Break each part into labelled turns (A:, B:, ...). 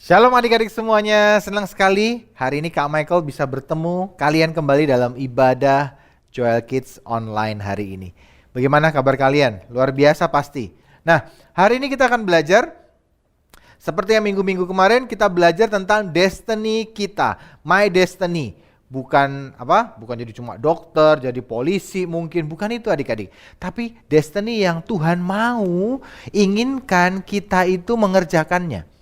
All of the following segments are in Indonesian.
A: Shalom adik-adik semuanya, senang sekali hari ini Kak Michael bisa bertemu kalian kembali dalam ibadah Joel Kids online hari ini. Bagaimana kabar kalian? Luar biasa pasti. Nah, hari ini kita akan belajar seperti yang minggu-minggu kemarin kita belajar tentang destiny kita, my destiny. Bukan jadi cuma dokter, jadi polisi mungkin, bukan itu adik-adik. Tapi destiny yang Tuhan mau, inginkan kita itu mengerjakannya.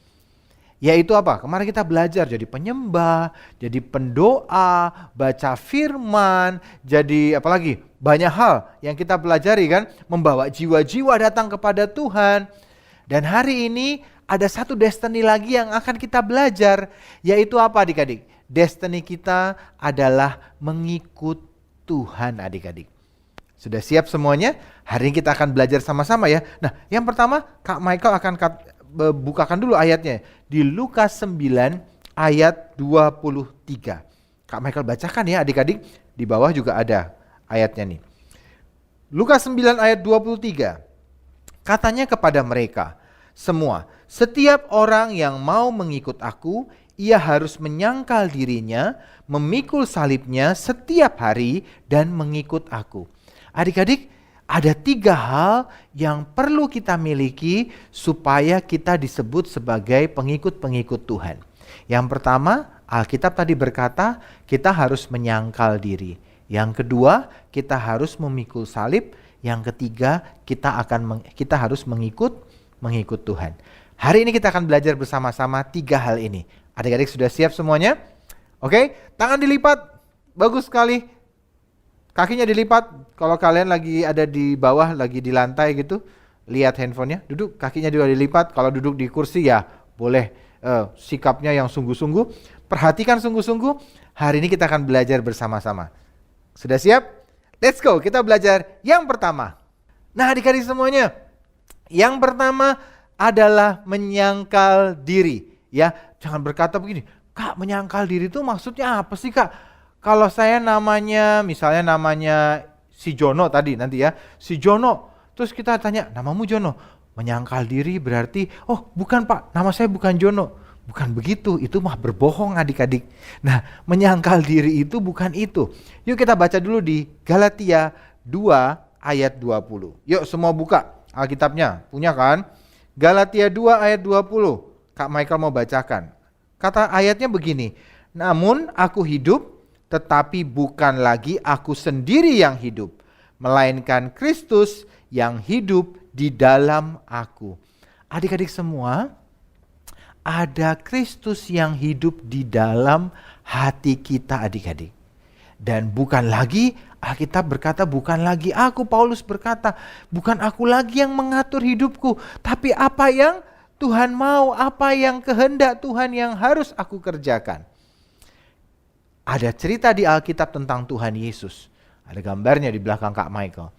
A: Yaitu apa? Kemarin kita belajar jadi penyembah, jadi pendoa, baca firman, jadi apalagi banyak hal yang kita pelajari kan, membawa jiwa-jiwa datang kepada Tuhan. Dan hari ini ada satu destiny lagi yang akan kita belajar, yaitu apa adik-adik? Destiny kita adalah mengikut Tuhan adik-adik. Sudah siap semuanya? Hari ini kita akan belajar sama-sama ya. Nah, yang pertama Kak Michael akan bukakan dulu ayatnya di Lukas 9 ayat 23. Kak Michael bacakan ya adik-adik, di bawah juga ada ayatnya nih. Lukas 9 ayat 23. Katanya kepada mereka semua, setiap orang yang mau mengikut aku, ia harus menyangkal dirinya, memikul salibnya setiap hari dan mengikut aku. Adik-adik, ada 3 hal yang perlu kita miliki supaya kita disebut sebagai pengikut-pengikut Tuhan. Yang pertama, Alkitab tadi berkata kita harus menyangkal diri. Yang kedua, kita harus memikul salib. Yang ketiga, kita harus mengikut Tuhan. Hari ini kita akan belajar bersama-sama 3 hal ini. Adik-adik sudah siap semuanya? Oke, tangan dilipat. Bagus sekali. Kakinya dilipat, kalau kalian lagi ada di bawah, lagi di lantai gitu, lihat handphonenya, duduk, kakinya juga dilipat. Kalau duduk di kursi ya boleh sikapnya yang sungguh-sungguh. Perhatikan sungguh-sungguh, hari ini kita akan belajar bersama-sama. Sudah siap? Let's go, kita belajar yang pertama. Nah adik-adik semuanya, yang pertama adalah menyangkal diri. Ya, jangan berkata begini, Kak menyangkal diri itu maksudnya apa sih Kak? Kalau saya misalnya namanya si Jono tadi nanti ya, si Jono, terus kita tanya, namamu Jono? Menyangkal diri berarti, oh bukan Pak, nama saya bukan Jono. Bukan begitu, itu mah berbohong adik-adik. Nah, menyangkal diri itu bukan itu. Yuk kita baca dulu di Galatia 2 ayat 20. Yuk semua buka Alkitabnya, punya kan? Galatia 2 ayat 20, Kak Michael mau bacakan. Kata ayatnya begini, namun aku hidup, tetapi bukan lagi aku sendiri yang hidup, melainkan Kristus yang hidup di dalam aku. Adik-adik semua, ada Kristus yang hidup di dalam hati kita adik-adik. Dan bukan lagi, Alkitab berkata bukan lagi aku, Paulus berkata, bukan aku lagi yang mengatur hidupku, tapi apa yang Tuhan mau, apa yang kehendak Tuhan yang harus aku kerjakan. Ada cerita di Alkitab tentang Tuhan Yesus. Ada gambarnya di belakang Kak Michael.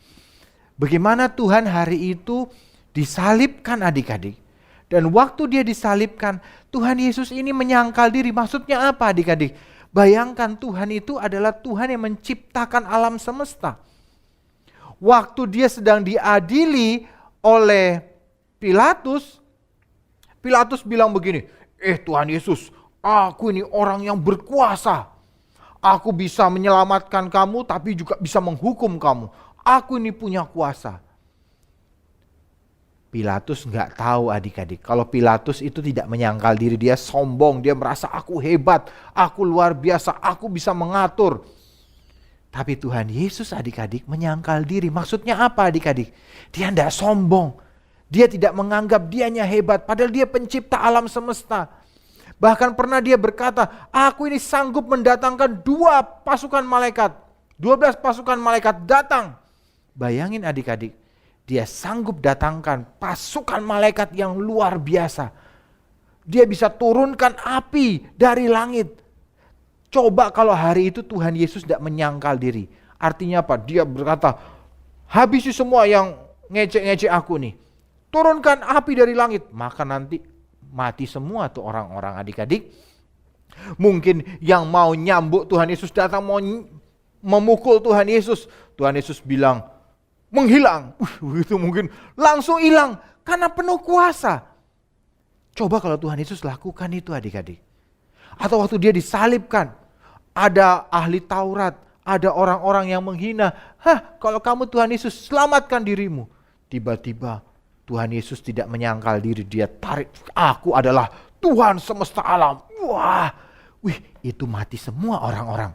A: Bagaimana Tuhan hari itu disalibkan adik-adik. Dan waktu dia disalibkan, Tuhan Yesus ini menyangkal diri. Maksudnya apa adik-adik? Bayangkan Tuhan itu adalah Tuhan yang menciptakan alam semesta. Waktu dia sedang diadili oleh Pilatus, Pilatus bilang begini, Tuhan Yesus, aku ini orang yang berkuasa. Aku bisa menyelamatkan kamu tapi juga bisa menghukum kamu. Aku ini punya kuasa. Pilatus nggak tahu adik-adik. Kalau Pilatus itu tidak menyangkal diri, dia sombong, dia merasa aku hebat, aku luar biasa, aku bisa mengatur. Tapi Tuhan Yesus adik-adik menyangkal diri. Maksudnya apa adik-adik? Dia tidak sombong. Dia tidak menganggap dianya hebat, padahal dia pencipta alam semesta. Bahkan pernah dia berkata, aku ini sanggup mendatangkan 12 pasukan malaikat datang. Bayangin adik-adik, dia sanggup datangkan pasukan malaikat yang luar biasa. Dia bisa turunkan api dari langit. Coba kalau hari itu Tuhan Yesus tidak menyangkal diri. Artinya apa? Dia berkata, habisi semua yang ngecek-ngecek aku nih. Turunkan api dari langit. Maka nanti mati semua tuh orang-orang adik-adik. Mungkin yang mau nyambuk Tuhan Yesus datang mau memukul Tuhan Yesus. Tuhan Yesus bilang menghilang. Itu mungkin langsung hilang karena penuh kuasa. Coba kalau Tuhan Yesus lakukan itu adik-adik. Atau waktu dia disalibkan, ada ahli Taurat, ada orang-orang yang menghina. Kalau kamu Tuhan Yesus, selamatkan dirimu. Tiba-tiba Tuhan Yesus tidak menyangkal diri, dia tarik, aku adalah Tuhan semesta alam. Itu mati semua orang-orang.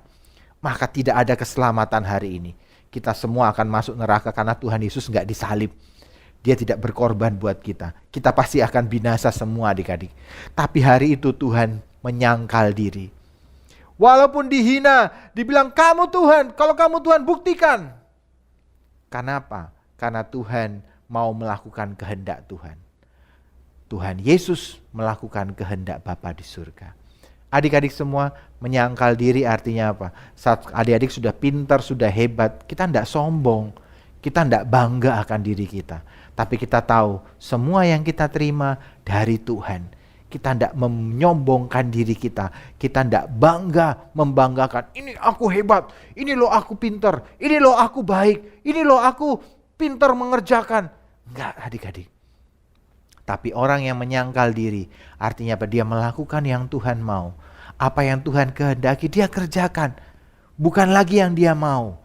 A: Maka tidak ada keselamatan hari ini. Kita semua akan masuk neraka karena Tuhan Yesus nggak disalib. Dia tidak berkorban buat kita. Kita pasti akan binasa semua adik-adik. Tapi hari itu Tuhan menyangkal diri. Walaupun dihina, dibilang kamu Tuhan, kalau kamu Tuhan buktikan. Kenapa? Karena Tuhan mau melakukan kehendak Tuhan. Tuhan Yesus melakukan kehendak Bapa di surga. Adik-adik semua, menyangkal diri artinya apa? Saat adik-adik sudah pintar, sudah hebat, kita tidak sombong. Kita tidak bangga akan diri kita. Tapi kita tahu semua yang kita terima dari Tuhan. Kita tidak menyombongkan diri kita. Kita tidak bangga membanggakan. Ini aku hebat, ini loh aku pintar, ini loh aku baik, ini loh aku pintar mengerjakan. Enggak adik-adik. Tapi orang yang menyangkal diri, artinya apa? Dia melakukan yang Tuhan mau. Apa yang Tuhan kehendaki, dia kerjakan. Bukan lagi yang dia mau.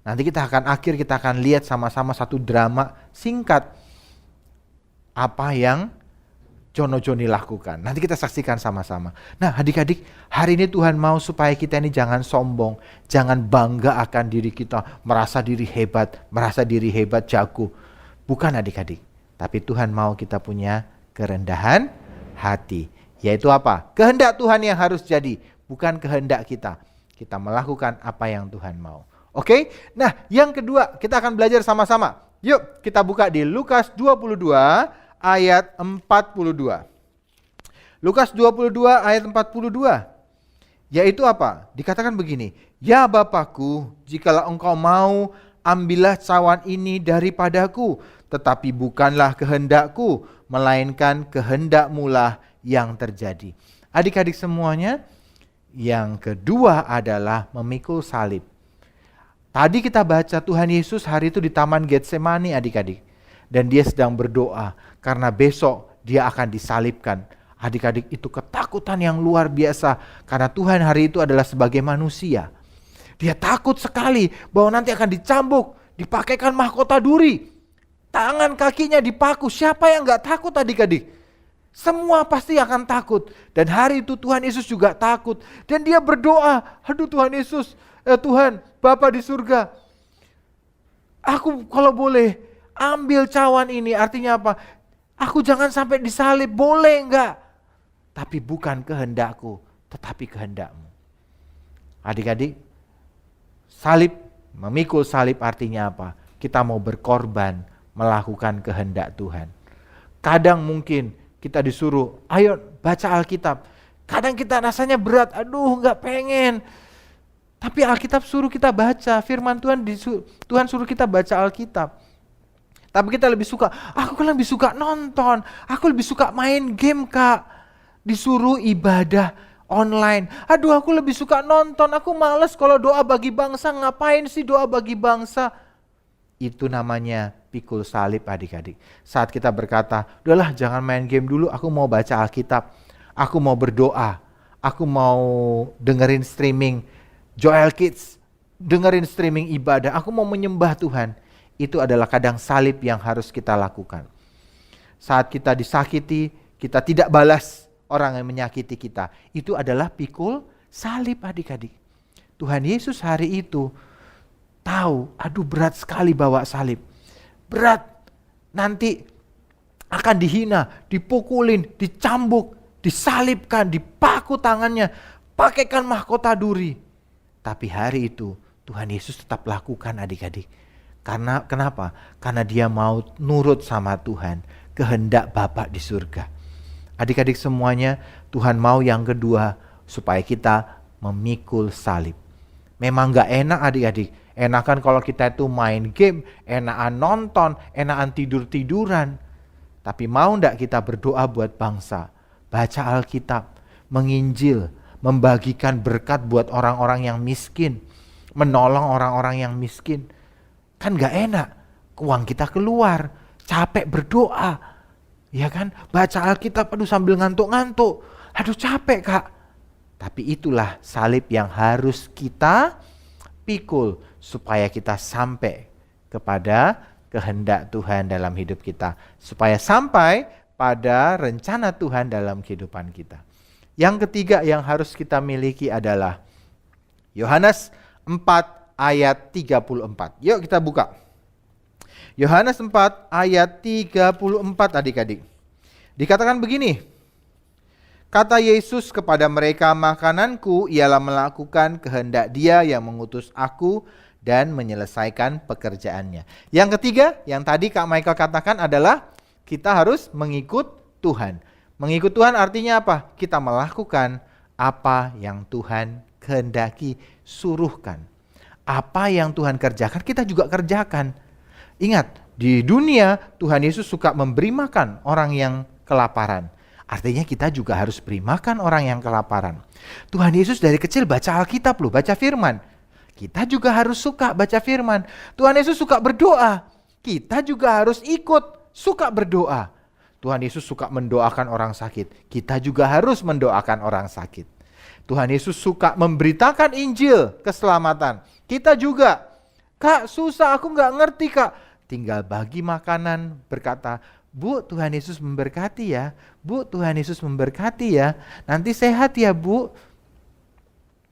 A: Nanti kita akan lihat sama-sama satu drama singkat. Apa yang Jono-Joni lakukan. Nanti kita saksikan sama-sama. Nah adik-adik, hari ini Tuhan mau supaya kita ini jangan sombong. Jangan bangga akan diri kita. Merasa diri hebat, jago. Bukan adik-adik. Tapi Tuhan mau kita punya kerendahan hati. Yaitu apa? Kehendak Tuhan yang harus jadi. Bukan kehendak kita. Kita melakukan apa yang Tuhan mau. Oke? Nah yang kedua kita akan belajar sama-sama. Yuk kita buka di Lukas 22 ayat 42. Lukas 22 ayat 42. Yaitu apa? Dikatakan begini. Ya Bapakku, jikalau engkau mau, ambillah cawan ini daripadaku. Tetapi bukanlah kehendakku, melainkan kehendakmulah yang terjadi. Adik-adik semuanya, yang kedua adalah memikul salib. Tadi kita baca Tuhan Yesus hari itu di Taman Getsemani adik-adik. Dan dia sedang berdoa karena besok dia akan disalibkan. Adik-adik itu ketakutan yang luar biasa. Karena Tuhan hari itu adalah sebagai manusia. Dia takut sekali bahwa nanti akan dicambuk, dipakaikan mahkota duri. Tangan kakinya dipaku. Siapa yang gak takut adik-adik? Semua pasti akan takut. Dan hari itu Tuhan Yesus juga takut. Dan dia berdoa, aduh Tuhan Yesus, Tuhan Bapa di surga, aku kalau boleh ambil cawan ini. Artinya apa? Aku jangan sampai disalib, boleh enggak? Tapi bukan kehendakku, tetapi kehendakmu. Adik-adik, salib, memikul salib artinya apa? Kita mau berkorban, melakukan kehendak Tuhan. Kadang mungkin kita disuruh, ayo baca Alkitab. Kadang kita rasanya berat, aduh gak pengen. Tapi Alkitab suruh kita baca, firman Tuhan suruh kita baca Alkitab. Tapi kita lebih suka, aku kan lebih suka nonton, aku lebih suka main game Kak. Disuruh ibadah online, aduh aku lebih suka nonton, aku males kalau doa bagi bangsa, ngapain sih doa bagi bangsa? Itu namanya pikul salib adik-adik. Saat kita berkata, udahlah jangan main game dulu, aku mau baca Alkitab, aku mau berdoa, aku mau dengerin streaming Joel Kids, dengerin streaming ibadah, aku mau menyembah Tuhan. Itu adalah kadang salib yang harus kita lakukan. Saat kita disakiti, kita tidak balas orang yang menyakiti kita. Itu adalah pikul salib adik-adik. Tuhan Yesus hari itu tahu, aduh berat sekali bawa salib. Berat, nanti akan dihina, dipukulin, dicambuk, disalibkan, dipaku tangannya, pakaikan mahkota duri. Tapi hari itu Tuhan Yesus tetap lakukan adik-adik. Karena kenapa? Karena dia mau nurut sama Tuhan, kehendak Bapa di surga. Adik-adik semuanya, Tuhan mau yang kedua supaya kita memikul salib. Memang gak enak adik-adik. Enakan kalau kita itu main game, enakan nonton, enakan tidur-tiduran. Tapi mau gak kita berdoa buat bangsa, baca Alkitab, menginjil, membagikan berkat buat orang-orang yang miskin, menolong orang-orang yang miskin. Kan gak enak, uang kita keluar, capek berdoa. Ya kan? Baca Alkitab aduh sambil ngantuk-ngantuk. Aduh capek Kak. Tapi itulah salib yang harus kita pikul supaya kita sampai kepada kehendak Tuhan dalam hidup kita. Supaya sampai pada rencana Tuhan dalam kehidupan kita. Yang ketiga yang harus kita miliki adalah Yohanes 4 ayat 34. Yuk kita buka. Yohanes 4 ayat 34 adik-adik. Dikatakan begini. Kata Yesus kepada mereka, makananku ialah melakukan kehendak Dia yang mengutus aku dan menyelesaikan pekerjaannya. Yang ketiga, yang tadi Kak Michael katakan adalah kita harus mengikut Tuhan. Mengikut Tuhan artinya apa? Kita melakukan apa yang Tuhan kehendaki, suruhkan. Apa yang Tuhan kerjakan, kita juga kerjakan. Ingat, di dunia Tuhan Yesus suka memberi makan orang yang kelaparan. Artinya kita juga harus beri makan orang yang kelaparan. Tuhan Yesus dari kecil baca Alkitab loh, baca firman. Kita juga harus suka baca firman. Tuhan Yesus suka berdoa. Kita juga harus ikut suka berdoa. Tuhan Yesus suka mendoakan orang sakit. Kita juga harus mendoakan orang sakit. Tuhan Yesus suka memberitakan Injil keselamatan. Kita juga. Kak susah, aku gak ngerti Kak. Tinggal bagi makanan, berkata, Bu, Tuhan Yesus memberkati ya. Bu, Tuhan Yesus memberkati ya. Nanti sehat ya Bu.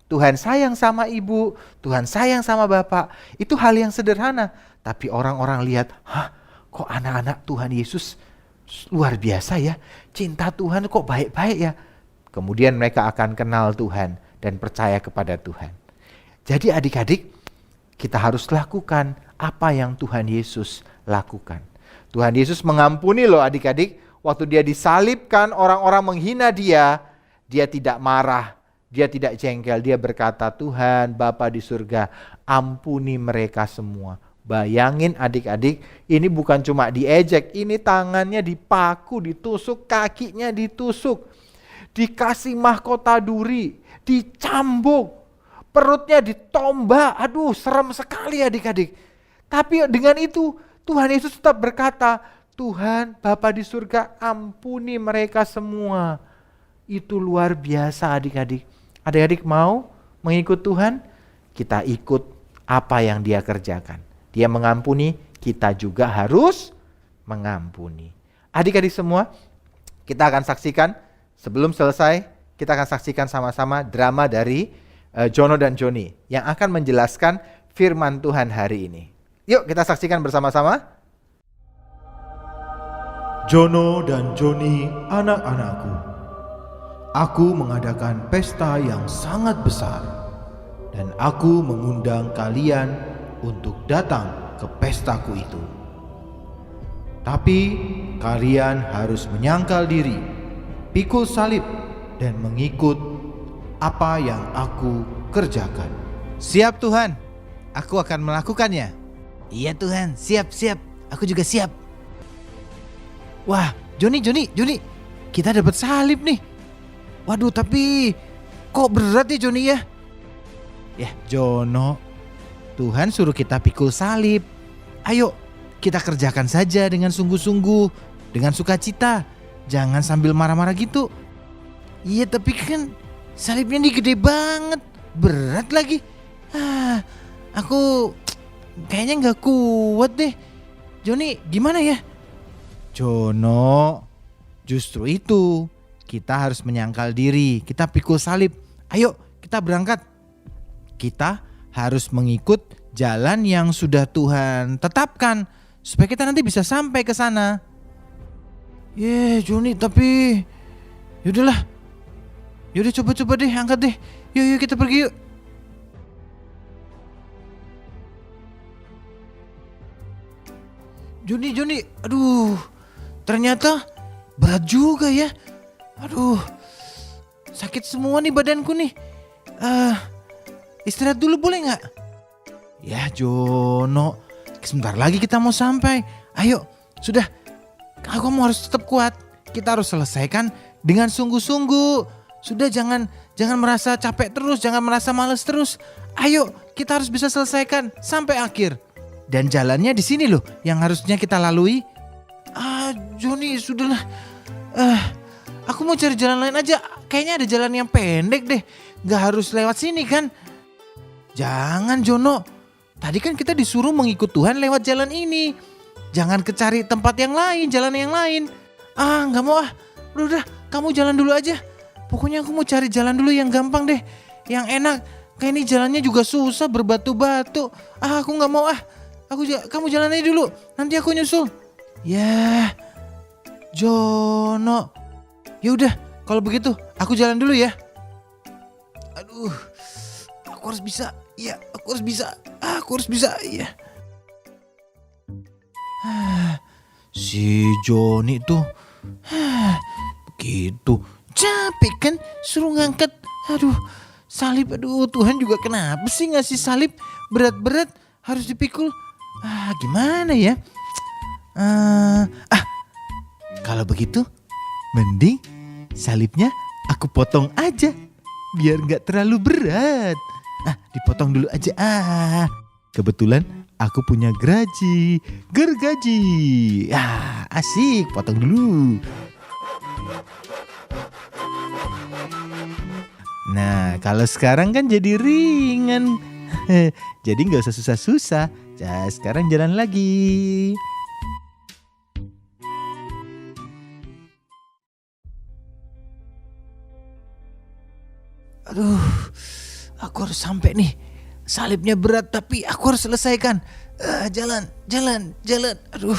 A: Tuhan sayang sama ibu, Tuhan sayang sama bapak. Itu hal yang sederhana. Tapi orang-orang lihat, hah, kok anak-anak Tuhan Yesus luar biasa ya. Cinta Tuhan kok baik-baik ya. Kemudian mereka akan kenal Tuhan dan percaya kepada Tuhan. Jadi adik-adik, kita harus lakukan apa yang Tuhan Yesus lakukan. Tuhan Yesus mengampuni loh adik-adik. Waktu dia disalibkan, orang-orang menghina dia. Dia tidak marah, dia tidak jengkel. Dia berkata, Tuhan Bapa di surga, ampuni mereka semua. Bayangin adik-adik, ini bukan cuma diejek. Ini tangannya dipaku, ditusuk, kakinya ditusuk. Dikasih mahkota duri, dicambuk. Perutnya ditombak. Aduh serem sekali adik-adik. Tapi dengan itu Tuhan Yesus tetap berkata, Tuhan Bapa di surga ampuni mereka semua. Itu luar biasa adik-adik. Adik-adik mau mengikut Tuhan? Kita ikut apa yang Dia kerjakan. Dia mengampuni, kita juga harus mengampuni. Adik-adik semua, kita akan saksikan sebelum selesai, kita akan saksikan sama-sama drama dari Jono dan Joni yang akan menjelaskan firman Tuhan hari ini. Yuk kita saksikan bersama-sama.
B: Jono dan Joni, anak-anakku, aku mengadakan pesta yang sangat besar dan aku mengundang kalian untuk datang ke pestaku itu. Tapi kalian harus menyangkal diri, pikul salib dan mengikut apa yang aku kerjakan.
A: Siap Tuhan, aku akan melakukannya. Iya Tuhan, siap, aku juga siap. Wah, Joni, kita dapat salib nih. Waduh, tapi kok berat ya Joni ya? Ya Jono, Tuhan suruh kita pikul salib. Ayo, kita kerjakan saja dengan sungguh-sungguh, dengan sukacita. Jangan sambil marah-marah gitu. Iya, tapi kan salibnya ini gede banget, berat lagi. Aku kayaknya gak kuat deh. Joni, gimana ya? Jono, justru itu kita harus menyangkal diri. Kita pikul salib. Ayo kita berangkat. Kita harus mengikut jalan yang sudah Tuhan tetapkan supaya kita nanti bisa sampai ke sana. Joni, tapi yaudahlah. Yaudah coba deh, angkat deh. Yuk kita pergi yuk. Joni, aduh, ternyata berat juga ya. Aduh, sakit semua nih badanku nih. Istirahat dulu boleh gak? Ya Jono, sebentar lagi kita mau sampai. Ayo, sudah, kamu harus tetap kuat. Kita harus selesaikan dengan sungguh-sungguh. Sudah, jangan merasa capek terus, jangan merasa malas terus. Ayo, kita harus bisa selesaikan sampai akhir. Dan jalannya di sini loh yang harusnya kita lalui. Joni, sudahlah. Aku mau cari jalan lain aja. Kayaknya ada jalan yang pendek deh. Gak harus lewat sini kan? Jangan Jono. Tadi kan kita disuruh mengikut Tuhan lewat jalan ini. Jangan kecari tempat yang lain, jalan yang lain. Gak mau ah. Udah, kamu jalan dulu aja. Pokoknya aku mau cari jalan dulu yang gampang deh. Yang enak. Kayak ini jalannya juga susah, berbatu-batu. Aku gak mau ah. Kamu jalan aja dulu. Nanti aku nyusul. Ya, Jono. Ya udah, kalau begitu aku jalan dulu ya. Aduh, aku harus bisa. Iya, aku harus bisa. Aku harus bisa. Iya. Si Joni tuh begitu capek kan suruh ngangkat. Aduh, salib. Aduh, Tuhan juga kenapa sih ngasih salib berat-berat harus dipikul. Gimana ya? Kalau begitu mending salibnya aku potong aja biar nggak terlalu berat. Dipotong dulu aja. Kebetulan aku punya gergaji. Asik, potong dulu. Nah, kalau sekarang kan jadi ringan. Jadi nggak usah susah-susah. Sekarang jalan lagi. Aduh, aku harus sampai nih. Salibnya berat tapi aku harus selesaikan. Jalan. Aduh,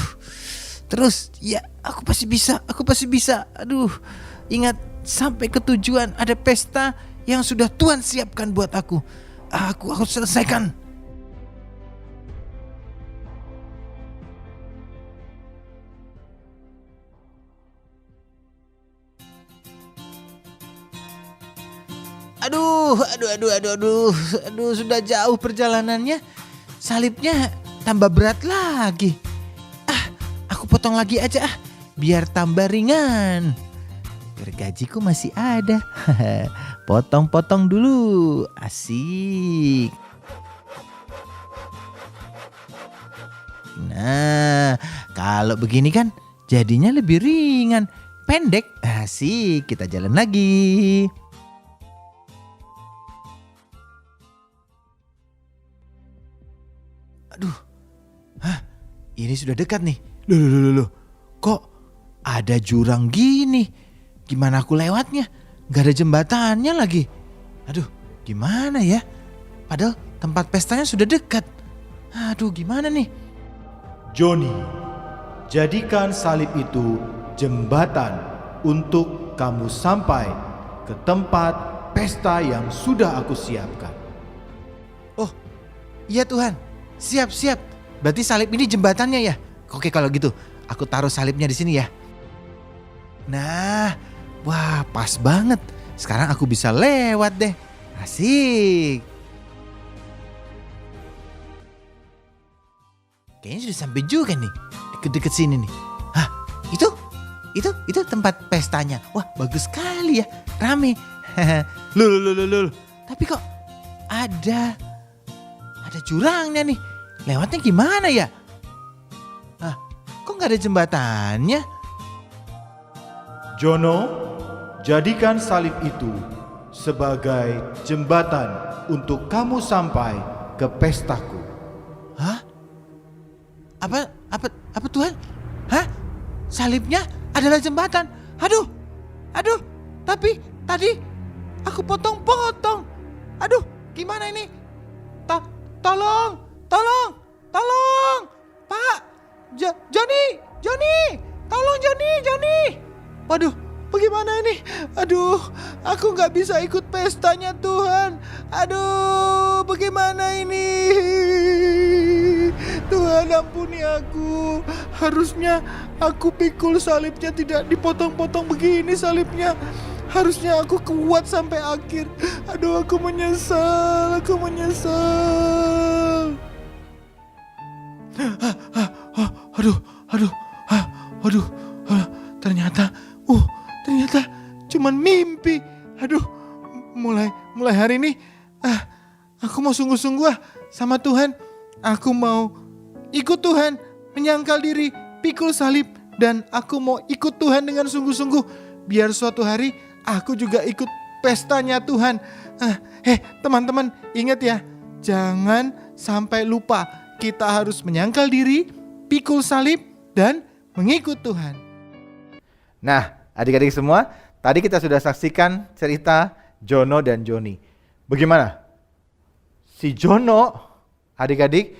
A: terus ya aku pasti bisa. Aduh, ingat sampai ke tujuan ada pesta yang sudah Tuhan siapkan buat aku. Aku harus selesaikan. Aduh, sudah jauh perjalanannya. Salibnya tambah berat lagi. Aku potong lagi aja biar tambah ringan. Gergajiku masih ada. Potong-potong dulu. Asik. Nah, kalau begini kan jadinya lebih ringan. Pendek. Asik, kita jalan lagi. Aduh, ini sudah dekat nih. Loh, kok ada jurang gini? Gimana aku lewatnya? Gak ada jembatannya lagi. Aduh, gimana ya? Padahal tempat pestanya sudah dekat. Aduh, gimana nih?
B: Joni, jadikan salib itu jembatan untuk kamu sampai ke tempat pesta yang sudah aku siapkan.
A: Oh, iya Tuhan. Siap. Berarti salib ini jembatannya ya? Oke, kalau gitu aku taruh salibnya di sini ya. Nah, wah pas banget. Sekarang aku bisa lewat deh. Asik. Kayaknya sudah sampai juga nih. Deket-deket sini nih. Itu tempat pestanya. Wah, bagus sekali ya. Rame. Loh. Tapi kok ada jurangnya nih. Lewatnya gimana ya? Kok gak ada jembatannya?
B: Jono, jadikan salib itu sebagai jembatan untuk kamu sampai ke pestaku.
A: Apa Tuhan? Salibnya adalah jembatan. Aduh. Tapi tadi aku potong-potong. Aduh, gimana ini? Tolong. Pak, Joni. Tolong Joni. Waduh, bagaimana ini? Aduh, aku gak bisa ikut pestanya Tuhan. Aduh, bagaimana ini? Tuhan ampuni aku. Harusnya aku pikul salibnya, tidak dipotong-potong begini salibnya. Harusnya aku kuat sampai akhir. Aduh, aku menyesal. Aduh, ternyata cuman mimpi. Aduh, mulai hari ini aku mau sungguh-sungguh sama Tuhan. Aku mau ikut Tuhan, menyangkal diri, pikul salib.
B: dan aku mau ikut Tuhan dengan sungguh-sungguh. Biar suatu hari aku juga ikut pestanya Tuhan. Teman-teman, ingat ya, jangan sampai lupa kita harus menyangkal diri, pikul salib, dan mengikut Tuhan.
A: Nah, adik-adik semua, tadi kita sudah saksikan cerita Jono dan Joni. Bagaimana? Si Jono, adik-adik,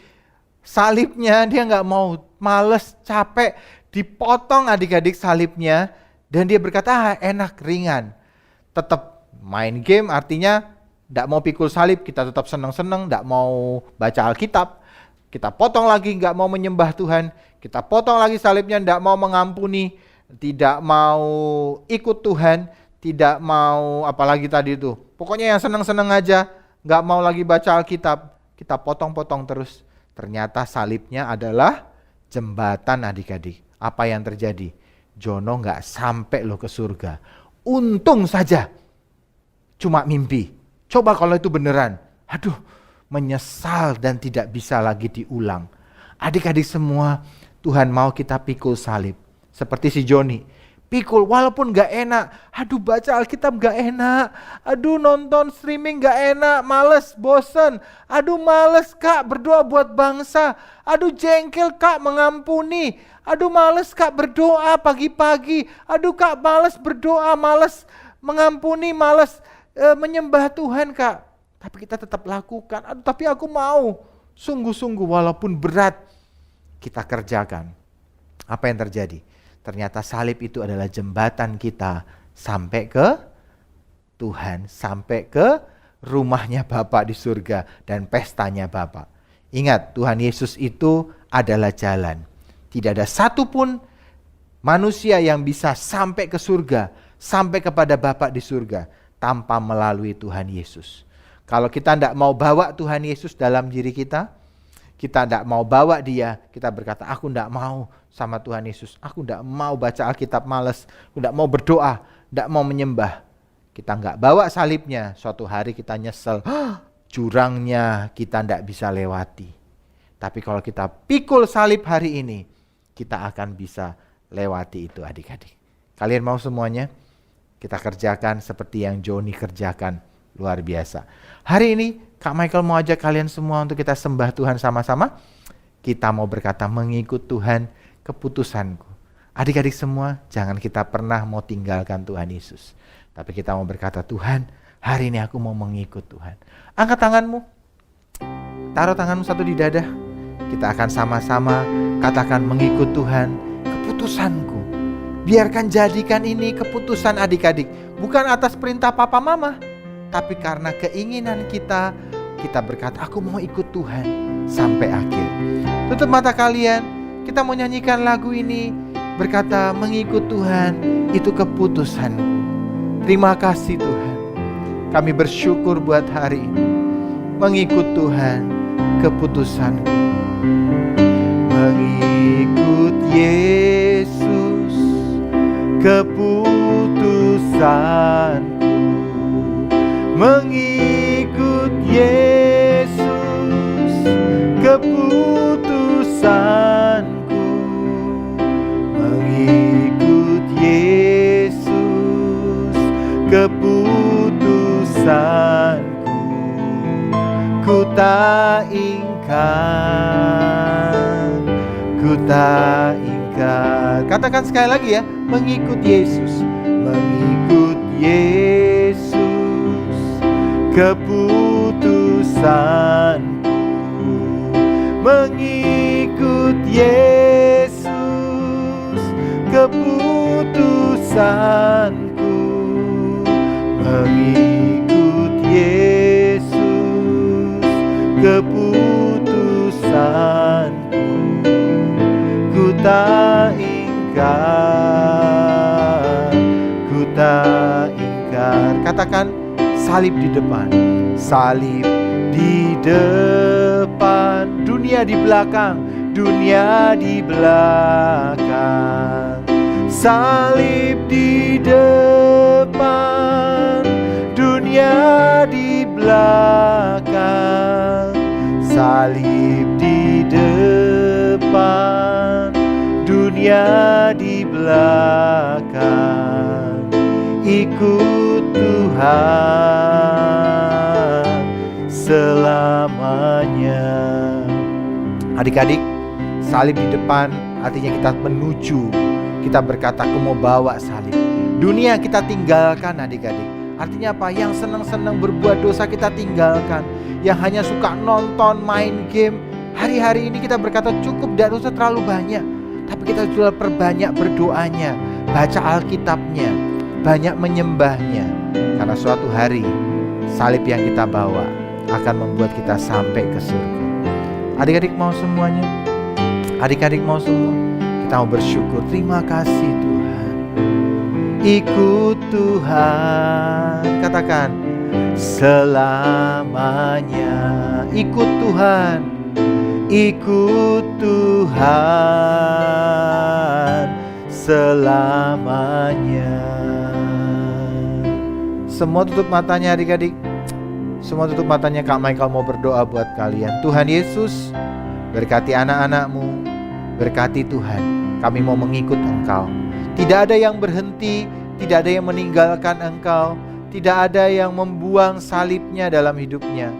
A: salibnya dia nggak mau, males, capek, dipotong adik-adik salibnya, dan dia berkata, enak, ringan. Tetap main game, artinya nggak mau pikul salib, kita tetap senang-senang, nggak mau baca Alkitab. Kita potong lagi, nggak mau menyembah Tuhan. Kita potong lagi salibnya, nggak mau mengampuni, tidak mau ikut Tuhan, tidak mau apalagi tadi itu. Pokoknya yang senang-senang aja, nggak mau lagi baca Alkitab. Kita potong-potong terus. Ternyata salibnya adalah jembatan adik-adik. Apa yang terjadi? Jono nggak sampai loh ke surga. Untung saja cuma mimpi. Coba kalau itu beneran. Aduh, menyesal dan tidak bisa lagi diulang. Adik-adik semua, Tuhan mau kita pikul salib. Seperti si Joni. Pikul walaupun gak enak. Aduh, baca Alkitab gak enak. Aduh, nonton streaming gak enak. Males, bosen. Aduh, males Kak berdoa buat bangsa. Aduh, jengkel Kak mengampuni. Aduh, males Kak berdoa pagi-pagi. Aduh Kak, males berdoa, males mengampuni, males menyembah Tuhan Kak. Tapi kita tetap lakukan. Aduh, tapi aku mau. Sungguh-sungguh walaupun berat kita kerjakan. Apa yang terjadi? Ternyata salib itu adalah jembatan kita sampai ke Tuhan, sampai ke rumahnya Bapa di surga dan pestanya Bapa. Ingat, Tuhan Yesus itu adalah jalan. Tidak ada satupun manusia yang bisa sampai ke surga, sampai kepada Bapa di surga tanpa melalui Tuhan Yesus. Kalau kita tidak mau bawa Tuhan Yesus dalam diri kita tidak mau bawa dia, kita berkata, aku tidak mau sama Tuhan Yesus, aku tidak mau baca Alkitab, males, aku tidak mau berdoa, tidak mau menyembah. Kita nggak bawa salibnya, suatu hari kita nyesel, jurangnya kita tidak bisa lewati. Tapi kalau kita pikul salib hari ini, kita akan bisa lewati itu adik-adik. Kalian mau semuanya? Kita kerjakan seperti yang Joni kerjakan, luar biasa. Hari ini Kak Michael mau ajak kalian semua untuk kita sembah Tuhan sama-sama. Kita mau berkata, mengikut Tuhan, keputusanku. Adik-adik semua, jangan kita pernah mau tinggalkan Tuhan Yesus. Tapi kita mau berkata, Tuhan, hari ini aku mau mengikut Tuhan. Angkat tanganmu, taruh tanganmu satu di dada. Kita akan sama-sama katakan, mengikut Tuhan, keputusanku. Biarkan jadikan ini keputusan adik-adik. Bukan atas perintah papa mama, tapi karena keinginan kita berkata, aku mau ikut Tuhan sampai akhir. Tutup mata kalian, kita mau nyanyikan lagu ini, berkata, mengikut Tuhan itu keputusanku. Terima kasih Tuhan, kami bersyukur buat hari ini. Mengikut Tuhan, keputusanku. Mengikut Yesus, keputusanku. Mengikut Yesus, keputusanku. Mengikut Yesus, keputusanku. Ku tak ingkar, ku tak ingkar. Katakan sekali lagi ya, mengikut Yesus, mengikut Yesus, keputusanku. Mengikut Yesus, keputusanku. Mengikut Yesus, keputusanku. Ku tak ingkar, ku tak ingkar. Katakan, salib di depan, salib di depan, dunia di belakang, dunia di belakang. Salib di depan, dunia di belakang. Salib di depan, dunia di silakan ikut Tuhan selamanya. Adik-adik, salib di depan artinya kita menuju, kita berkata aku mau bawa salib. Dunia kita tinggalkan adik-adik. Artinya apa? Yang senang-senang berbuat dosa kita tinggalkan. Yang hanya suka nonton, main game. Hari-hari ini kita berkata cukup, tidak usah terlalu banyak. Tapi kita sudah perbanyak berdoanya, baca Alkitabnya, banyak menyembahnya. Karena suatu hari salib yang kita bawa akan membuat kita sampai ke surga. Adik-adik mau semuanya? Adik-adik mau semua? Kita mau bersyukur, terima kasih Tuhan. Ikut Tuhan, katakan selamanya. Ikut Tuhan, ikut Tuhan selamanya. Semua tutup matanya adik-adik. Semua tutup matanya, Kak Michael mau berdoa buat kalian. Tuhan Yesus, berkati anak-anakmu, berkati Tuhan. Kami mau mengikut Engkau. Tidak ada yang berhenti, tidak ada yang meninggalkan Engkau, tidak ada yang membuang salibnya dalam hidupnya.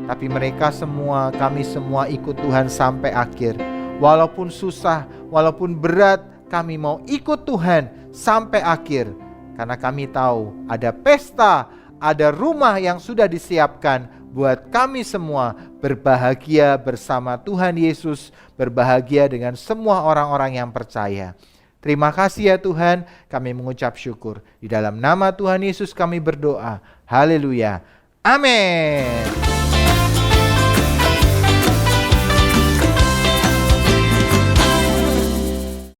A: Tapi mereka semua, kami semua ikut Tuhan sampai akhir. Walaupun susah, walaupun berat, kami mau ikut Tuhan sampai akhir. Karena kami tahu ada pesta, ada rumah yang sudah disiapkan buat kami semua berbahagia bersama Tuhan Yesus, berbahagia dengan semua orang-orang yang percaya. Terima kasih ya Tuhan, kami mengucap syukur. Di dalam nama Tuhan Yesus kami berdoa. Haleluya. Amin.